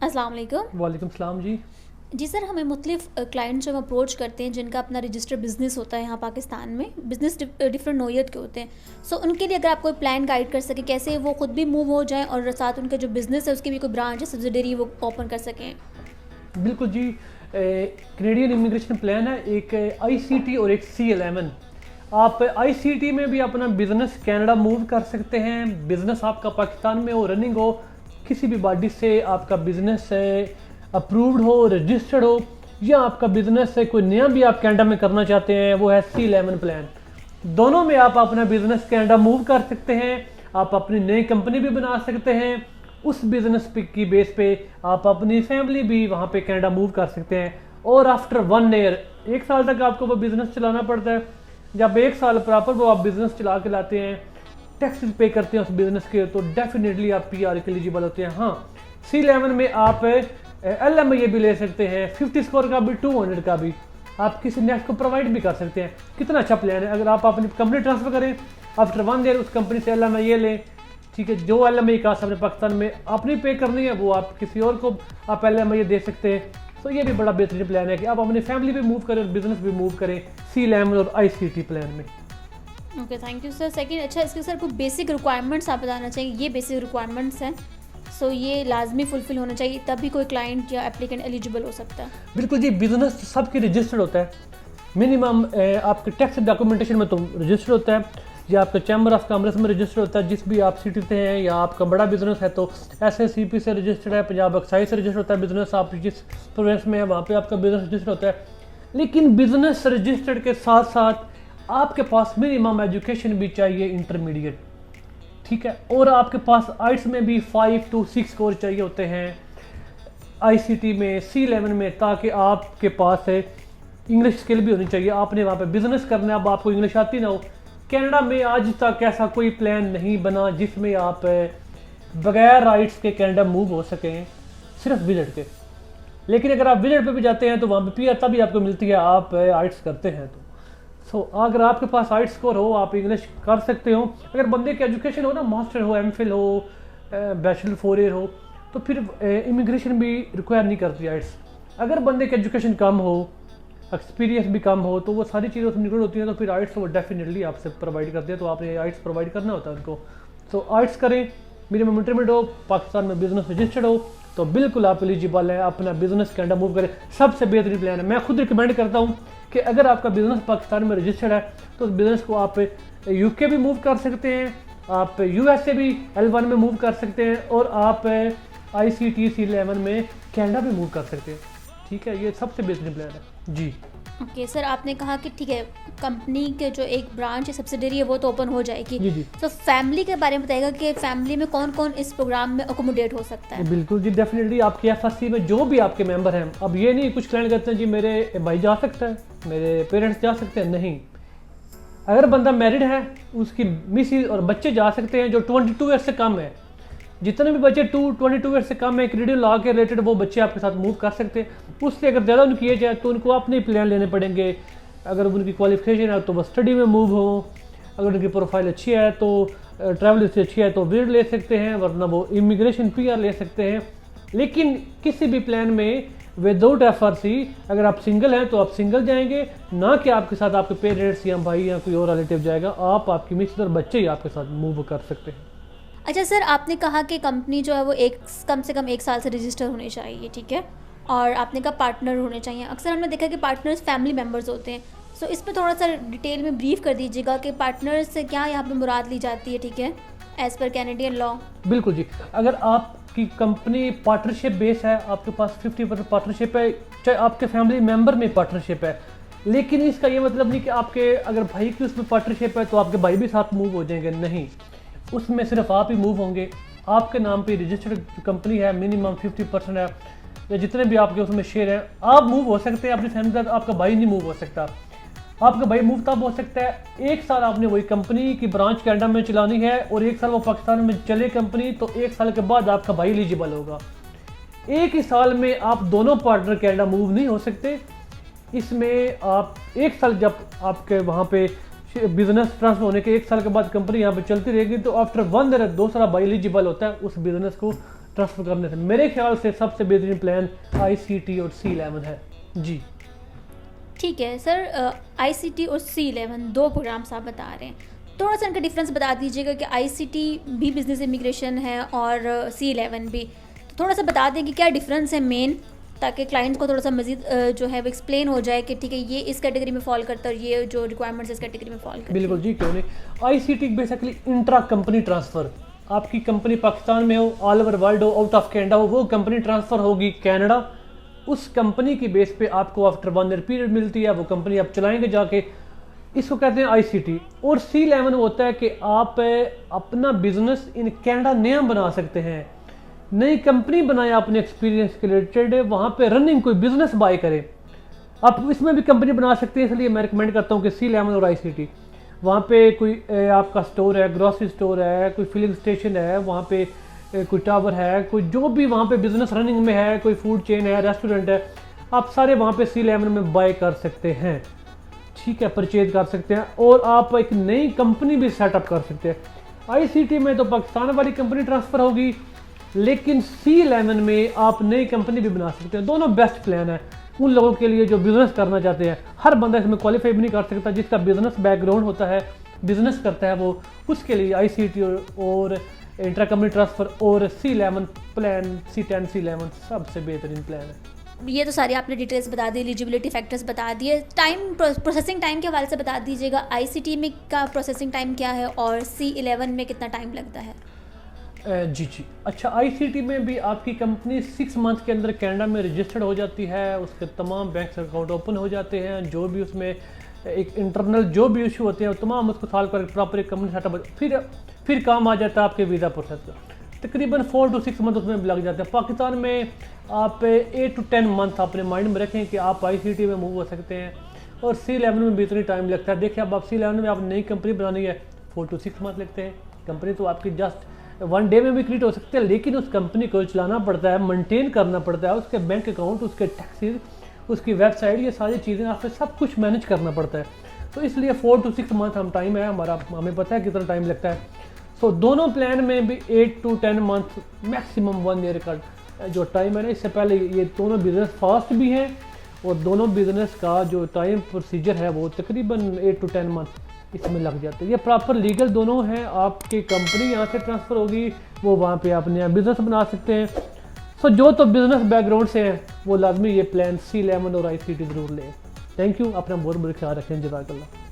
अस्सलाम वालेकुम। वालेकुम सलाम जी। जी सर, हमें मुख्तलिफ क्लाइंट जो हम अप्रोच करते हैं जिनका अपना रजिस्टर्ड बिज़नेस होता है यहाँ पाकिस्तान में, बिज़नेस डिफरेंट नोयत के होते हैं। सो उनके लिए अगर आप कोई प्लान गाइड कर सकें कैसे वो खुद भी मूव हो जाएं और साथ उनका जो बिज़नेस है उसकी भी कोई ब्रांच है सब्सिडरी वो ओपन कर सकें। बिल्कुल जी। कैनेडियन इमिग्रेशन प्लान है, एक आईसीटी और एक C11। आप आईसीटी में भी अपना बिजनेस कनाडा मूव कर सकते हैं। बिजनेस आपका पाकिस्तान में हो, रनिंग हो, किसी भी बॉडी से आपका बिजनेस अप्रूव्ड हो, रजिस्टर्ड हो, या आपका बिजनेस है कोई नया भी आप कनाडा में करना चाहते हैं, वो है C11 प्लान। दोनों में आप अपना बिजनेस कनाडा मूव कर सकते हैं। आप अपनी नई कंपनी भी बना सकते हैं। उस बिजनेस की बेस पे आप अपनी फैमिली भी वहाँ पे कनाडा मूव कर सकते हैं। और आफ्टर 1 ईयर, 1 साल तक आपको वो बिजनेस चलाना पड़ता है। जब 1 साल प्रॉपर वो आप बिजनेस चला के लाते हैं, टैक्स पे करते हैं उस बिजनेस के, तो डेफिनेटली आप PR के एलिजिबल होते हैं। हाँ, C11 में आप LMIA भी ले सकते हैं, 50 स्कोर का भी, 200 का भी। आप किसी नेक्स्ट को प्रोवाइड भी कर सकते हैं। कितना अच्छा प्लान है। अगर आप अपनी कंपनी ट्रांसफर करें, आफ्टर 1 ईयर उस कंपनी से LMIA लें, ठीक है। जो LMIA कास्ट आपने पाकिस्तान में अपनी पे करनी है वो आप किसी और को आप LMIA दे सकते हैं। तो ये भी बड़ा बेहतरीन प्लान है कि आप अपनी फैमिली भी मूव करें और बिजनेस भी मूव करें C11 और ICT प्लान में। Okay, thank you sir. Second, अच्छा इसके सर कुछ बेसिक रिक्वायरमेंट्स आप बताना चाहिए, ये बेसिक रिक्वायरमेंट्स हैं, सो ये लाजमी फुलफिल होना चाहिए तभी कोई क्लाइंट या एप्लीकेंट एलिजिबल हो सकता है। बिल्कुल जी। बिजनेस सबके रजिस्टर्ड होता है। मिनिमम आपके टैक्स डॉक्यूमेंटेशन में तो रजिस्टर्ड होता है, या आपका चैम्बर ऑफ कॉमर्स में रजिस्टर्ड होता है जिस भी आप सिटी से हैं, या आपका बड़ा बिजनेस है तो SACP से रजिस्टर्ड है, पंजाब एक्साइज से रजिस्टर्ड होता है बिजनेस। आप जिस प्रोविंस में है वहाँ पे आपका बिजनेस रजिस्टर्ड होता है। लेकिन बिजनेस रजिस्टर्ड के साथ साथ आपके पास मिनिमम एजुकेशन भी चाहिए, इंटरमीडिएट, ठीक है। और आपके पास आइट्स में भी 5 to 6 स्कोर चाहिए होते हैं, ICT में, C11 में, ताकि आपके पास इंग्लिश स्किल भी होनी चाहिए। आपने वहाँ पे बिजनेस करना है, अब आपको इंग्लिश आती ना हो। कनाडा में आज तक ऐसा कोई प्लान नहीं बना जिसमें आप बगैर राइट्स के कनाडा मूव हो सकें, सिर्फ विजिट के। लेकिन अगर आप विजिट पे भी जाते हैं तो वहाँ पे PR तभी आपको मिलती है, आप आइट्स करते हैं तो। सो अगर आपके पास आइट्स स्कोर हो, आप इंग्लिश कर सकते हो। अगर बंदे की एजुकेशन हो ना, मास्टर हो, MPhil हो, बैचलर 4 ईयर हो, तो फिर इमिग्रेशन भी रिक्वायर नहीं करती आइट्स। अगर बंदे की एजुकेशन कम हो, एक्सपीरियंस भी कम हो, तो वो सारी चीज़ें उसमें इंक्लूड होती हैं, तो फिर आइट्स वो डेफिनेटली आपसे प्रोवाइड करते हैं। तो आपने आइट्स प्रोवाइड करना होता है उनको। तो आइट्स करें, मिनिमम इंटरमीडिएट हो, पाकिस्तान में बिजनेस रजिस्टर्ड हो, तो बिल्कुल आप एलिजिबल है। अपना बिजनेस कनाडा मूव करें, सबसे बेहतरीन प्लान है। मैं खुद रिकमेंड करता हूँ कि अगर आपका बिजनेस पाकिस्तान में रजिस्टर्ड है तो उस बिजनेस को आप UK भी मूव कर सकते हैं, आप USA भी L1 में मूव कर सकते हैं, और आप ICT C11 में कनाडा भी मूव कर सकते हैं, ठीक है। ये सबसे बेहतरीन प्लान है जी। ओके सर, आपने कहा कि ठीक है कंपनी के जो एक ब्रांच है सब्सिडरी है वो तो ओपन हो जाएगी, जी जी। तो फैमिली के बारे में बताइएगा कि फैमिली में कौन कौन इस प्रोग्राम में अकोमोडेट हो सकता है। बिल्कुल जी, डेफिनेटली आपके FSC में जो भी आपके मेंबर हैं। अब ये नहीं कुछ क्लाइंट कहते हैं जी मेरे भाई जा सकता है, मेरे पेरेंट्स जा सकते हैं, नहीं। अगर बंदा मैरिड है, उसकी मिसेज और बच्चे जा सकते हैं जो 22 ईयर से कम है। जितने भी बच्चे 22 ईयर से कम है, कैनेडियन लॉ के रिलेटेड, वो बच्चे आपके साथ मूव कर सकते हैं। उससे अगर ज़्यादा उनकी एज है तो उनको अपने प्लान लेने पड़ेंगे। अगर उनकी क्वालिफिकेशन है तो वो स्टडी में मूव हो, अगर उनकी प्रोफाइल अच्छी है तो ट्रैवल हिस्ट्री अच्छी है तो विजिट ले सकते हैं, वरना वो इमिग्रेशन PR ले सकते हैं। लेकिन किसी भी प्लान में विदाउट FRC अगर आप सिंगल हैं तो आप सिंगल जाएंगे, ना कि आपके साथ आपके पेरेंट्स या भाई या कोई और रिलेटिव जाएगा। आप, आपकी मिसेज और बच्चे ही आपके साथ मूव कर सकते हैं। अच्छा सर, आपने कहा कि कंपनी जो है वो कम से कम 1 साल से रजिस्टर होनी चाहिए, ठीक है, और आपने कहा पार्टनर होने चाहिए। अक्सर हमने देखा कि पार्टनर्स फैमिली मेम्बर्स होते हैं, सो इस पर थोड़ा सा डिटेल में ब्रीफ कर दीजिएगा कि पार्टनर्स से क्या यहाँ पे मुराद ली जाती है, ठीक है, एज़ पर कैनेडियन लॉ। बिल्कुल जी। अगर आपकी कंपनी पार्टनरशिप बेस है, आपके पास 50% पार्टनरशिप है, चाहे आपके फैमिली मेंबर में पार्टनरशिप है, लेकिन इसका ये मतलब नहीं कि आपके अगर भाई की उसमें पार्टनरशिप है तो आपके भाई भी साथ मूव हो जाएंगे, नहीं। उसमें सिर्फ आप ही मूव होंगे। आपके नाम पे रजिस्टर्ड कंपनी है, मिनिमम 50% है, या जितने भी आपके उसमें शेयर हैं, आप मूव हो सकते हैं अपनी फैमिली के साथ। आपका भाई नहीं मूव हो सकता। आपका भाई मूव तब हो सकता है 1 साल आपने वही कंपनी की ब्रांच कनाडा में चलानी है, और 1 साल वो पाकिस्तान में चले कंपनी, तो 1 साल के बाद आपका भाई एलिजिबल होगा। एक ही साल में आप दोनों पार्टनर कनाडा मूव नहीं हो सकते। इसमें आप 1 साल, जब आपके वहाँ पे बिजनेस ट्रांसफर होने के 1 साल के बाद कंपनी यहाँ पे चलती रहेगी, तो आफ्टर 1 ईयर दूसरा भाई एलिजिबल होता है उस बिजनेस को ट्रांसफ़र करने से मेरे ख्याल से सबसे बेहतरीन प्लान ICT और C11 है जी। ठीक है सर, ICT और C11 दो प्रोग्राम्स आप बता रहे हैं, थोड़ा सा इनका डिफरेंस बता दीजिएगा कि ICT भी बिजनेस इमिग्रेशन है और C11 भी, तो थोड़ा सा बता दें कि क्या डिफरेंस है मेन, ताकि क्लाइंट को थोड़ा सा मजीद जो है वो एक्सप्लेन हो जाए कि ठीक है ये इस कैटेगरी में फॉल करता है और ये जो रिक्वायरमेंट्स इस कैटेगरी में फॉल करती है। बिल्कुल जी, क्यों नहीं। ICT basically intra company transfer, आपकी कंपनी पाकिस्तान में हो, ऑल ओवर वर्ल्ड हो, आउट ऑफ कैनेडा हो, वो कंपनी ट्रांसफ़र होगी कनाडा, उस कंपनी की बेस पे आपको आफ्टर 1 ईयर पीरियड मिलती है, वो कंपनी आप चलाएंगे जाके, इसको कहते हैं ICT। और C11 होता है कि आप अपना बिजनेस इन कनाडा नया बना सकते हैं, नई कंपनी बनाए अपने एक्सपीरियंस के रिलेटेड, वहाँ पे रनिंग कोई बिजनेस बाय करे, आप इसमें भी कंपनी बना सकते हैं। इसलिए मैं रिकमेंड करता हूँ कि C11 और ICT, वहाँ पे कोई आपका स्टोर है, ग्रोसरी स्टोर है, कोई फिलिंग स्टेशन है, वहाँ पे कोई टावर है, कोई जो भी वहाँ पे बिजनेस रनिंग में है, कोई फूड चेन है, रेस्टोरेंट है, आप सारे वहाँ पे C11 में बाय कर सकते हैं, ठीक है, परचेज कर सकते हैं और आप एक नई कंपनी भी सेटअप कर सकते हैं। ICT में तो पाकिस्तान वाली कंपनी ट्रांसफ़र होगी, लेकिन C11 में आप नई कंपनी भी बना सकते हैं। दोनों बेस्ट प्लान है उन लोगों के लिए जो बिज़नेस करना चाहते हैं। हर बंदा इसमें क्वालिफाई भी नहीं कर सकता, जिसका बिज़नेस बैकग्राउंड होता है, बिज़नेस करता है, वो उसके लिए ICT और इंट्रा कंपनी ट्रांसफ़र और C11 प्लान, C10 C11 सबसे बेहतरीन प्लान है। ये तो सारी आपने डिटेल्स बता दी, एलिजिबिलिटी फैक्टर्स बता दिए, टाइम प्रोसेसिंग टाइम के हवाले से बता दीजिएगा ICT में का प्रोसेसिंग टाइम क्या है और C11 में कितना टाइम लगता है। जी जी, अच्छा, ICT में भी आपकी कंपनी 6 मंथ के अंदर कनाडा में रजिस्टर्ड हो जाती है, उसके तमाम बैंक अकाउंट ओपन हो जाते हैं, जो भी उसमें एक इंटरनल जो भी इशू होते हैं वो तमाम उसको सॉल्व कर प्रॉपर एक कंपनी सेटअप, फिर काम आ जाता है आपके वीज़ा प्रोसेस का। तकरीबन 4 to 6 मंथ उसमें लग जाते हैं। पाकिस्तान में आप 8 to 10 मंथ अपने माइंड में रखें कि आप ICT में मूव हो सकते हैं, और C11 में भी इतनी टाइम लगता है। देखिए, अब आप C11 में आप नई कंपनी बनानी है, 4 to 6 मंथ लगते हैं। कंपनी तो आपकी जस्ट 1 डे में भी क्रिएट हो सकती है, लेकिन उस कंपनी को चलाना पड़ता है, मेंटेन करना पड़ता है, उसके बैंक अकाउंट, उसके टैक्सेस, उसकी वेबसाइट, ये सारी चीज़ें आपसे सब कुछ मैनेज करना पड़ता है। तो इसलिए 4 to 6 मंथ हम टाइम है हमारा, हमें पता है कितना टाइम लगता है। सो दोनों प्लान में भी 8 to 10 मंथ, मैक्सिमम 1 ईयर का जो टाइम है ना, इससे पहले ये दोनों बिजनेस फास्ट भी हैं और दोनों बिजनेस का जो टाइम प्रोसीजर है वो तकरीबन 8 to 10 मंथ इसमें लग जाते हैं। ये प्रॉपर लीगल दोनों हैं, आपकी कंपनी यहाँ से ट्रांसफ़र होगी, वो वहाँ पे आप नया बिज़नेस बना सकते हैं। सो जो तो बिज़नेस बैकग्राउंड से हैं वो लाजमी ये प्लान C11 और ICT ज़रूर लें। थैंक यू, अपना बहुत बहुत ख्याल रखें। जज़ाकल्लाह।